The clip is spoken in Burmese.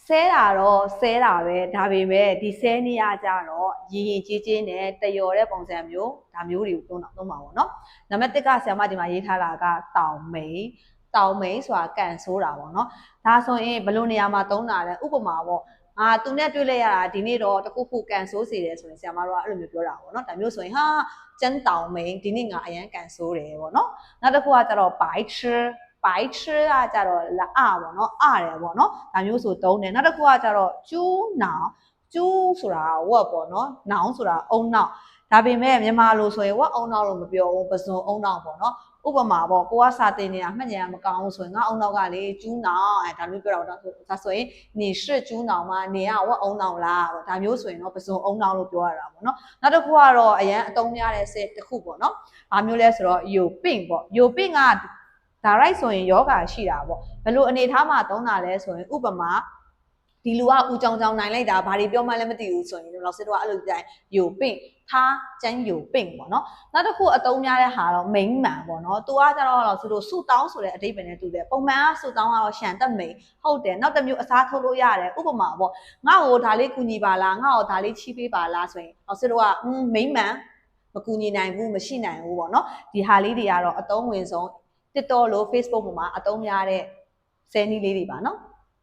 ဆဲတာတော့ဆဲတာပဲဒါပေမဲ့ဒီဆဲနေရကြတော့ရင်ကြီးကြီးနဲ့တယော်တဲ့ပုံစံမျိုးဒါမျိုးတွေကိုသုံးပါပေါ့နော်နံပါတ်1ကဆရာမဒီမှာရေးထားတာကတောင်မိန်ဆိုတာကန်ဆိုးတာပေါ့နော်ဒါဆိုရင်ဘယ်လိုနေရာမှာသုံးတာလဲဥပမာပေါ့သူနဲ့တွေ့လိုက်ရတာဒီနေ့တော့တခုခုကန်ဆိုးစီတယ်ဆိုရင်ဆရာမတို့ကအဲ့လိုမျိုးပြောတာပေါ့နော်ဒါမျိုးဆိုရင်ဟာကျန်းတောင်မိန်ဒီနေ့ငါအရန်ကန်ဆိုးတယ်ပေါ့နော်နောက်တစ်ခုကကျတော့白痴ကကြတော့လက်ပေါ့နော်တယ်ပေါ့နော်ဒါမျိုးဆိုသုံးတယ်နောက်တစ်ခုကကြတော့ကျူးနောင်ကျူးဆိုတာဝက်ပေါ့နော်နောင်ဆိုတာအုံနောက်ဒါပေမဲ့မြန်မာလိုဆိုရင်ဝက်အုံနောက်လို့မပြောဘူးပစုံအုံနောက်ပေါ့နော်ဥပမာပေါ့ကိုကစာတင်နေတာမှတ်ဉာဏ်မကောင်းဘူးဆိုရင်ငါအုံနောက်ကလေကျူးနောင်ဒါမျိုးပြောတာဒါဆိုရင်နေရှိကျူးနောင်မှာနေကဝက်အုံနောက်လားပေါ့ဒါမျိုးဆိုရင်တော့ပစုံအုံနောက်လို့ပြောရတာပေါ့နော်နောက်တစ်ခုကတော့အရန်အသုံးများတဲ့စက်တစ်ခုပေါ့နော်ဘာမျိုးလဲဆိုတော့ယိုပင့်ပေါ့ယိုပင့်ကဒါရိုက်ဆိုရင်ယောဂရှိတာပေါ့ဘယ်လိုအနေထားမှာသုံးတာလဲဆိုရင်ဥပမာဒီလူကဦးကြောင်နိုင်လိုက်တာဘာတွေပြောမှလည်းမသိဘူးဆိုရင်လောက်စစ်တော့အဲ့လိုကြိုင်ယိုပင့်ထားကျန်းယိုပင့်ပေါ့နော်နောက်တစ်ခုအသုံးများတဲ့ဟာတော့မိန်မှန်ပေါ့နော်သူကကြတော့လောက်စစ်တို့စုတောင်းဆိုတဲ့အဓိပ္ပာယ်နဲ့တူတယ်ပုံမှန်ကစုတောင်းကတော့ရှန်သက်မိန်ဟုတ်တယ်နောက်တစ်မျိုးအစားထိုးလို့ရတယ်ဥပမာပေါ့ငါ့ကိုဒါလေးကူညီပါလားငါ့ကိုဒါလေးချီးပေးပါလားဆိုရင်လောက်စစ်တို့ကမိန်မှန်မကူညီနိုင်ဘူးမရှိနိုင်ဘူးပေါ့နော်ဒီဟာလေးတွေကတော့အသုံးဝင်ဆုံးTikTok လို့ Facebook ပေါ်မှာအသုံးများတဲ့ဆဲနည်းလေးတွေပါနော်